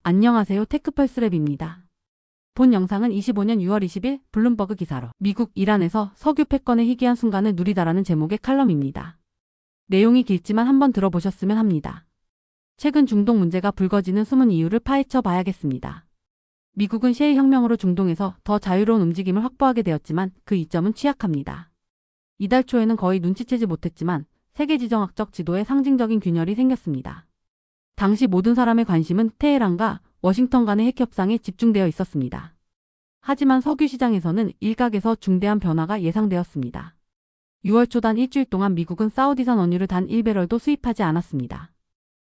안녕하세요. 테크펄스랩입니다. 본 영상은 25년 6월 20일 블룸버그 기사로 미국 이란에서 석유 패권의 희귀한 순간을 누리다라는 제목의 칼럼입니다. 내용이 길지만 한번 들어보셨으면 합니다. 최근 중동 문제가 불거지는 숨은 이유를 파헤쳐 봐야겠습니다. 미국은 셰일 혁명으로 중동에서 더 자유로운 움직임을 확보하게 되었지만 그 이점은 취약합니다. 이달 초에는 거의 눈치채지 못했지만 세계 지정학적 지도에 상징적인 균열이 생겼습니다. 당시 모든 사람의 관심은 테헤란과 워싱턴 간의 핵 협상에 집중되어 있었습니다. 하지만 석유 시장에서는 일각에서 중대한 변화가 예상되었습니다. 6월 초 단 일주일 동안 미국은 사우디산 원유를 단 1배럴도 수입하지 않았습니다.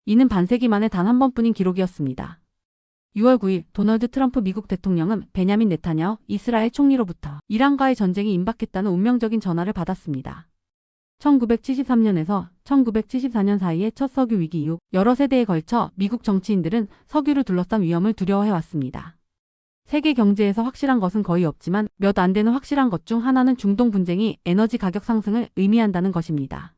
이는 반세기 만에 단 한 번뿐인 기록이었습니다. 6월 9일 도널드 트럼프 미국 대통령은 베냐민 네타냐후 이스라엘 총리로부터 이란과의 전쟁이 임박했다는 운명적인 전화를 받았습니다. 1973년에서 1974년 사이의 첫 석유 위기 이후 여러 세대에 걸쳐 미국 정치인들은 석유를 둘러싼 위험을 두려워해왔습니다. 세계 경제에서 확실한 것은 거의 없지만 몇 안 되는 확실한 것 중 하나는 중동 분쟁이 에너지 가격 상승을 의미한다는 것입니다.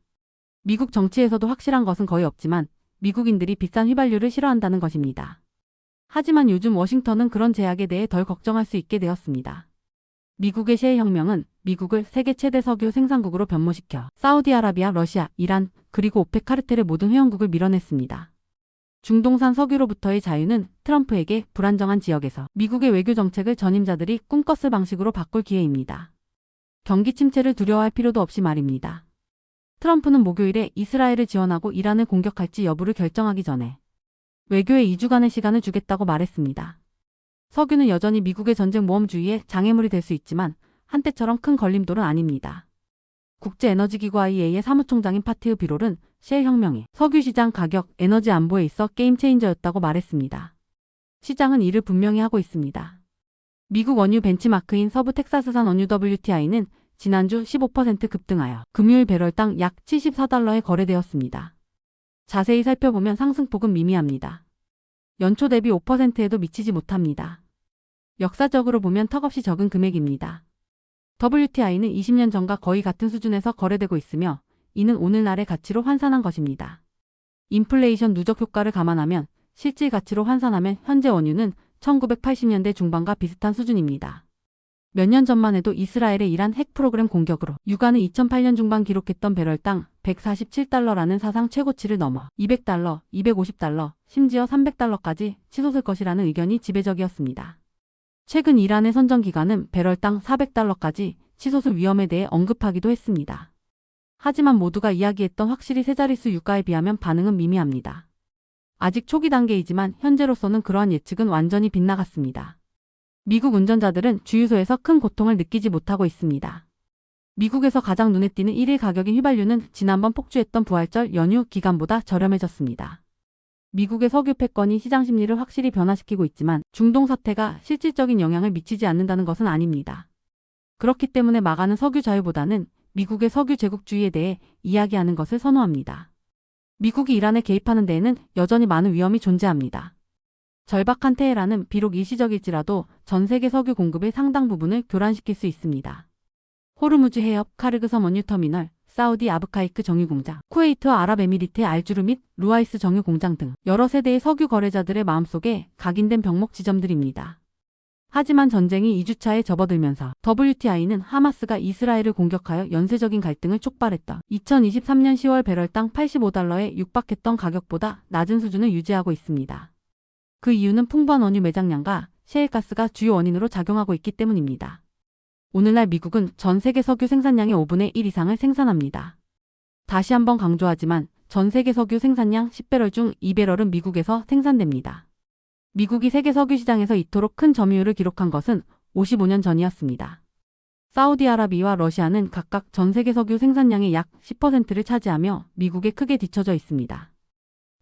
미국 정치에서도 확실한 것은 거의 없지만 미국인들이 비싼 휘발유를 싫어한다는 것입니다. 하지만 요즘 워싱턴은 그런 제약에 대해 덜 걱정할 수 있게 되었습니다. 미국의 셰일 혁명은 미국을 세계 최대 석유 생산국으로 변모시켜 사우디아라비아, 러시아, 이란, 그리고 오펙 카르텔의 모든 회원국을 밀어냈습니다. 중동산 석유로부터의 자유는 트럼프에게 불안정한 지역에서 미국의 외교 정책을 전임자들이 꿈꿨을 방식으로 바꿀 기회입니다. 경기 침체를 두려워할 필요도 없이 말입니다. 트럼프는 목요일에 이스라엘을 지원하고 이란을 공격할지 여부를 결정하기 전에 외교에 2주간의 시간을 주겠다고 말했습니다. 석유는 여전히 미국의 전쟁 모험주의의 장애물이 될 수 있지만 한때처럼 큰 걸림돌은 아닙니다. 국제에너지기구 IEA의 사무총장인 파티흐 비롤은 셰일 혁명이 석유 시장 가격, 에너지 안보에 있어 게임 체인저였다고 말했습니다. 시장은 이를 분명히 하고 있습니다. 미국 원유 벤치마크인 서부 텍사스산 원유 WTI는 지난주 15% 급등하여 금요일 배럴당 약 74달러에 거래되었습니다. 자세히 살펴보면 상승폭은 미미합니다. 연초 대비 5%에도 미치지 못합니다. 역사적으로 보면 턱없이 적은 금액입니다. WTI는 20년 전과 거의 같은 수준에서 거래되고 있으며 이는 오늘날의 가치로 환산한 것입니다. 인플레이션 누적 효과를 감안하면 실질 가치로 환산하면 현재 원유는 1980년대 중반과 비슷한 수준입니다. 몇 년 전만 해도 이스라엘의 이란 핵 프로그램 공격으로 유가는 2008년 중반 기록했던 배럴당 147달러라는 사상 최고치를 넘어 200달러, 250달러, 심지어 300달러까지 치솟을 것이라는 의견이 지배적이었습니다. 최근 이란의 선정기관은 배럴당 400달러까지 치솟을 위험에 대해 언급하기도 했습니다. 하지만 모두가 이야기했던 확실히 세 자릿수 유가에 비하면 반응은 미미합니다. 아직 초기 단계이지만 현재로서는 그러한 예측은 완전히 빗나갔습니다. 미국 운전자들은 주유소에서 큰 고통을 느끼지 못하고 있습니다. 미국에서 가장 눈에 띄는 1일 가격인 휘발유는 지난번 폭주했던 부활절 연휴 기간보다 저렴해졌습니다. 미국의 석유 패권이 시장 심리를 확실히 변화시키고 있지만 중동 사태가 실질적인 영향을 미치지 않는다는 것은 아닙니다. 그렇기 때문에 막아는 석유 자유보다는 미국의 석유 제국주의에 대해 이야기하는 것을 선호합니다. 미국이 이란에 개입하는 데에는 여전히 많은 위험이 존재합니다. 절박한 테헤란은 비록 일시적일지라도 전 세계 석유 공급의 상당 부분을 교란시킬 수 있습니다. 호르무즈 해협, 카르그 섬 원유터미널, 사우디 아브카이크 정유공장, 쿠웨이트와 아랍에미리트의 알주르 및 루아이스 정유공장 등 여러 세대의 석유 거래자들의 마음속에 각인된 병목 지점들입니다. 하지만 전쟁이 2주차에 접어들면서 WTI는 하마스가 이스라엘을 공격하여 연쇄적인 갈등을 촉발했던 2023년 10월 배럴당 85달러에 육박했던 가격보다 낮은 수준을 유지하고 있습니다. 그 이유는 풍부한 원유 매장량과 셰일가스가 주요 원인으로 작용하고 있기 때문입니다. 오늘날 미국은 전 세계 석유 생산량의 5분의 1 이상을 생산합니다. 다시 한번 강조하지만 전 세계 석유 생산량 10배럴 중 2배럴은 미국에서 생산됩니다. 미국이 세계 석유 시장에서 이토록 큰 점유율을 기록한 것은 55년 전이었습니다. 사우디아라비아와 러시아는 각각 전 세계 석유 생산량의 약 10%를 차지하며 미국에 크게 뒤처져 있습니다.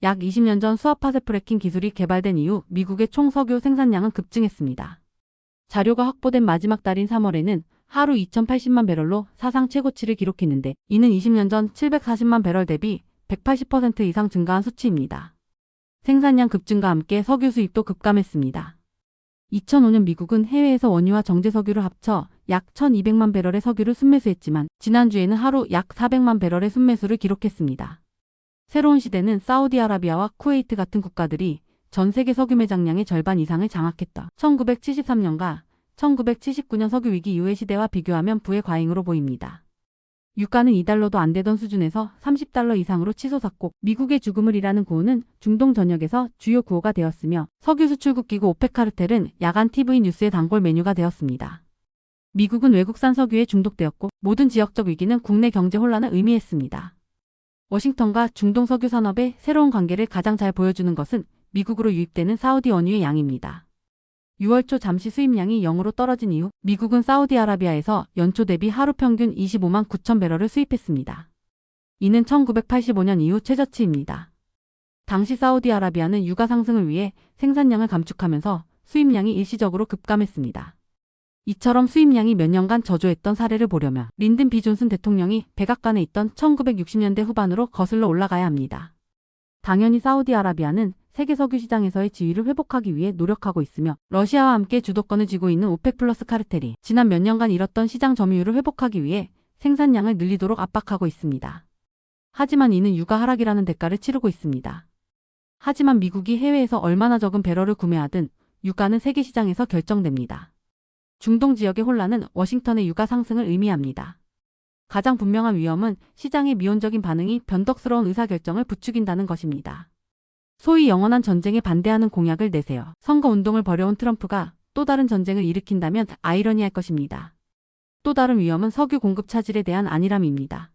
약 20년 전 수압파쇄 프래킹 기술이 개발된 이후 미국의 총 석유 생산량은 급증했습니다. 자료가 확보된 마지막 달인 3월에는 하루 2080만 배럴로 사상 최고치를 기록했는데 이는 20년 전 740만 배럴 대비 180% 이상 증가한 수치입니다. 생산량 급증과 함께 석유 수입도 급감했습니다. 2005년 미국은 해외에서 원유와 정제 석유를 합쳐 약 1200만 배럴의 석유를 순매수했지만 지난주에는 하루 약 400만 배럴의 순매수를 기록했습니다. 새로운 시대는 사우디아라비아와 쿠웨이트 같은 국가들이 전 세계 석유 매장량의 절반 이상을 장악했다. 1973년과 1979년 석유 위기 이후의 시대와 비교하면 부의 과잉으로 보입니다. 유가는 2달러도 안 되던 수준에서 30달러 이상으로 치솟았고 미국의 죽음을 일하는 구호는 중동 전역에서 주요 구호가 되었으며 석유 수출국 기구 오펙 카르텔은 야간 TV 뉴스의 단골 메뉴가 되었습니다. 미국은 외국산 석유에 중독되었고 모든 지역적 위기는 국내 경제 혼란을 의미했습니다. 워싱턴과 중동 석유 산업의 새로운 관계를 가장 잘 보여주는 것은 미국으로 유입되는 사우디 원유의 양입니다. 6월 초 잠시 수입량이 0으로 떨어진 이후 미국은 사우디아라비아에서 연초 대비 하루 평균 25만 9천 배럴을 수입했습니다. 이는 1985년 이후 최저치입니다. 당시 사우디아라비아는 유가 상승을 위해 생산량을 감축하면서 수입량이 일시적으로 급감했습니다. 이처럼 수입량이 몇 년간 저조했던 사례를 보려면 린든 B 존슨 대통령이 백악관에 있던 1960년대 후반으로 거슬러 올라가야 합니다. 당연히 사우디아라비아는 세계 석유 시장에서의 지위를 회복하기 위해 노력하고 있으며 러시아와 함께 주도권을 쥐고 있는 오펙 플러스 카르텔이 지난 몇 년간 잃었던 시장 점유율을 회복하기 위해 생산량을 늘리도록 압박하고 있습니다. 하지만 이는 유가 하락이라는 대가를 치르고 있습니다. 하지만 미국이 해외에서 얼마나 적은 배럴을 구매하든 유가는 세계 시장에서 결정됩니다. 중동 지역의 혼란은 워싱턴의 유가 상승을 의미합니다. 가장 분명한 위험은 시장의 미온적인 반응이 변덕스러운 의사결정을 부추긴다는 것입니다. 소위 영원한 전쟁에 반대하는 공약을 내세요. 선거운동을 벌여온 트럼프가 또 다른 전쟁을 일으킨다면 아이러니할 것입니다. 또 다른 위험은 석유 공급 차질에 대한 안일함입니다.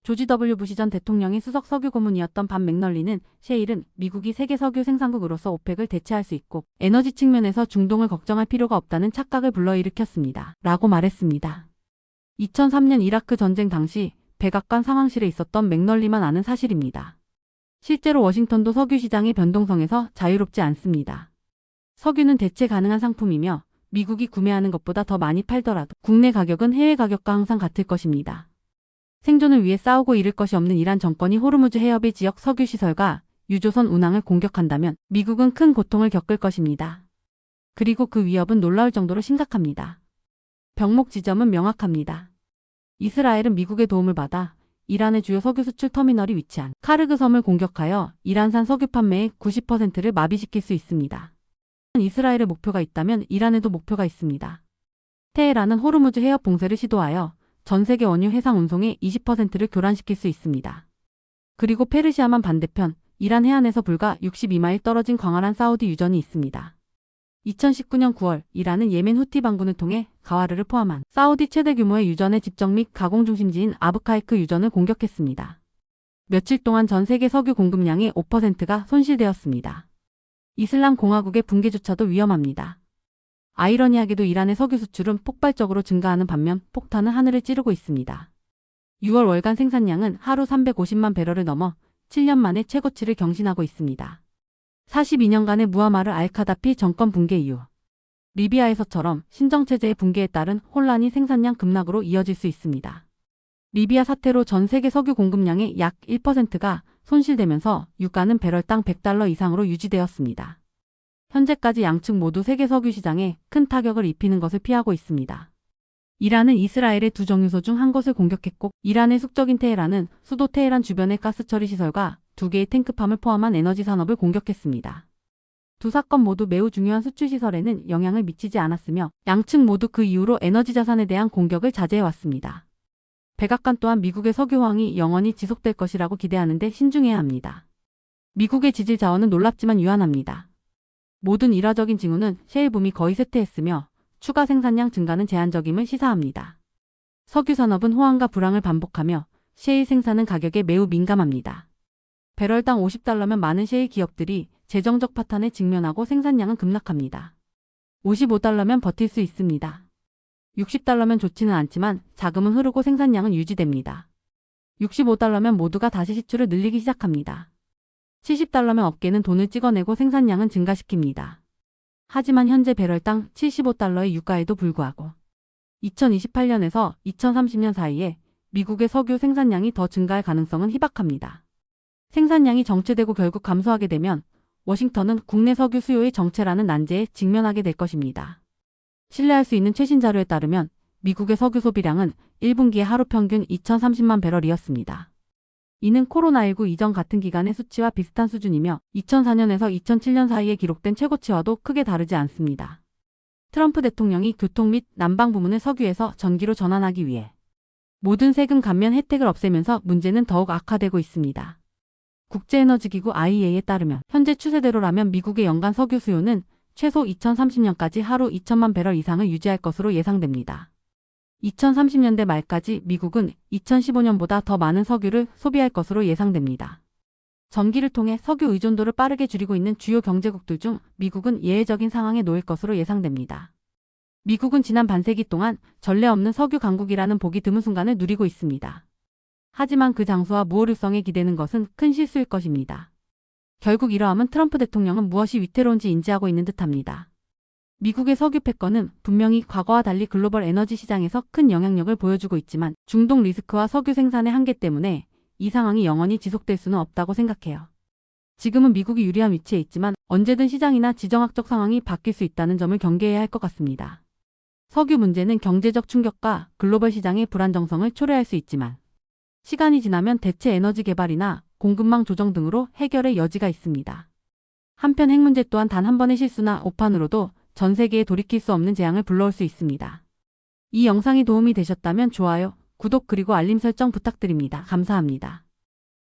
조지 W. 부시 전 대통령의 수석 석유 고문이었던 밥 맥널리는 셰일은 미국이 세계 석유 생산국으로서 오펙을 대체할 수 있고 에너지 측면에서 중동을 걱정할 필요가 없다는 착각을 불러일으켰습니다. 라고 말했습니다. 2003년 이라크 전쟁 당시 백악관 상황실에 있었던 맥널리만 아는 사실입니다. 실제로 워싱턴도 석유 시장의 변동성에서 자유롭지 않습니다. 석유는 대체 가능한 상품이며 미국이 구매하는 것보다 더 많이 팔더라도 국내 가격은 해외 가격과 항상 같을 것입니다. 생존을 위해 싸우고 잃을 것이 없는 이란 정권이 호르무즈 해협의 지역 석유 시설과 유조선 운항을 공격한다면 미국은 큰 고통을 겪을 것입니다. 그리고 그 위협은 놀라울 정도로 심각합니다. 병목 지점은 명확합니다. 이스라엘은 미국의 도움을 받아 이란의 주요 석유 수출 터미널이 위치한 카르그 섬을 공격하여 이란산 석유 판매의 90%를 마비시킬 수 있습니다. 이스라엘의 목표가 있다면 이란에도 목표가 있습니다. 테헤란은 호르무즈 해협 봉쇄를 시도하여 전 세계 원유 해상 운송의 20%를 교란시킬 수 있습니다. 그리고 페르시아만 반대편 이란 해안에서 불과 62마일 떨어진 광활한 사우디 유전이 있습니다. 2019년 9월 이란은 예멘 후티 반군을 통해 가와르를 포함한 사우디 최대 규모의 유전의 집정 및 가공 중심지인 아브카이크 유전을 공격했습니다. 며칠 동안 전 세계 석유 공급량의 5%가 손실되었습니다. 이슬람 공화국의 붕괴조차도 위험합니다. 아이러니하게도 이란의 석유 수출은 폭발적으로 증가하는 반면 폭탄은 하늘을 찌르고 있습니다. 6월 월간 생산량은 하루 350만 배럴을 넘어 7년 만에 최고치를 경신하고 있습니다. 42년간의 무아마르 알카다피 정권 붕괴 이후 리비아에서처럼 신정체제의 붕괴에 따른 혼란이 생산량 급락으로 이어질 수 있습니다. 리비아 사태로 전 세계 석유 공급량의 약 1%가 손실되면서 유가는 배럴당 100달러 이상으로 유지되었습니다. 현재까지 양측 모두 세계 석유 시장에 큰 타격을 입히는 것을 피하고 있습니다. 이란은 이스라엘의 두 정유소 중 한 곳을 공격했고 이란의 숙적인 테헤란은 수도 테헤란 주변의 가스 처리 시설과 2개의 탱크팜을 포함한 에너지 산업을 공격했습니다. 두 사건 모두 매우 중요한 수출 시설에는 영향을 미치지 않았으며 양측 모두 그 이후로 에너지 자산에 대한 공격을 자제해왔습니다. 백악관 또한 미국의 석유 호황이 영원히 지속될 것이라고 기대하는데 신중해야 합니다. 미국의 지질 자원은 놀랍지만 유한합니다. 모든 일화적인 징후는 셰일 붐이 거의 쇠퇴했으며 추가 생산량 증가는 제한적임을 시사합니다. 석유 산업은 호황과 불황을 반복하며 셰일 생산은 가격에 매우 민감합니다. 배럴당 50달러면 많은 셰일 기업들이 재정적 파탄에 직면하고 생산량은 급락합니다. 55달러면 버틸 수 있습니다. 60달러면 좋지는 않지만 자금은 흐르고 생산량은 유지됩니다. 65달러면 모두가 다시 시추를 늘리기 시작합니다. 70달러면 업계는 돈을 찍어내고 생산량은 증가시킵니다. 하지만 현재 배럴당 75달러의 유가에도 불구하고 2028년에서 2030년 사이에 미국의 석유 생산량이 더 증가할 가능성은 희박합니다. 생산량이 정체되고 결국 감소하게 되면 워싱턴은 국내 석유 수요의 정체라는 난제에 직면하게 될 것입니다. 신뢰할 수 있는 최신 자료에 따르면 미국의 석유 소비량은 1분기에 하루 평균 2030만 배럴이었습니다. 이는 코로나19 이전 같은 기간의 수치와 비슷한 수준이며 2004년에서 2007년 사이에 기록된 최고치와도 크게 다르지 않습니다. 트럼프 대통령이 교통 및 난방 부문을 석유에서 전기로 전환하기 위해 모든 세금 감면 혜택을 없애면서 문제는 더욱 악화되고 있습니다. 국제에너지기구 IEA에 따르면 현재 추세대로라면 미국의 연간 석유 수요는 최소 2030년까지 하루 2천만 배럴 이상을 유지할 것으로 예상됩니다. 2030년대 말까지 미국은 2015년보다 더 많은 석유를 소비할 것으로 예상됩니다. 전기를 통해 석유 의존도를 빠르게 줄이고 있는 주요 경제국들 중 미국은 예외적인 상황에 놓일 것으로 예상됩니다. 미국은 지난 반세기 동안 전례 없는 석유 강국이라는 보기 드문 순간을 누리고 있습니다. 하지만 그 장수와 무오류성에 기대는 것은 큰 실수일 것입니다. 결국 이러함은 트럼프 대통령은 무엇이 위태로운지 인지하고 있는 듯합니다. 미국의 석유 패권은 분명히 과거와 달리 글로벌 에너지 시장에서 큰 영향력을 보여주고 있지만 중동 리스크와 석유 생산의 한계 때문에 이 상황이 영원히 지속될 수는 없다고 생각해요. 지금은 미국이 유리한 위치에 있지만 언제든 시장이나 지정학적 상황이 바뀔 수 있다는 점을 경계해야 할 것 같습니다. 석유 문제는 경제적 충격과 글로벌 시장의 불안정성을 초래할 수 있지만 시간이 지나면 대체 에너지 개발이나 공급망 조정 등으로 해결의 여지가 있습니다. 한편 핵 문제 또한 단 한 번의 실수나 오판으로도 전 세계에 돌이킬 수 없는 재앙을 불러올 수 있습니다. 이 영상이 도움이 되셨다면 좋아요, 구독 그리고 알림 설정 부탁드립니다. 감사합니다.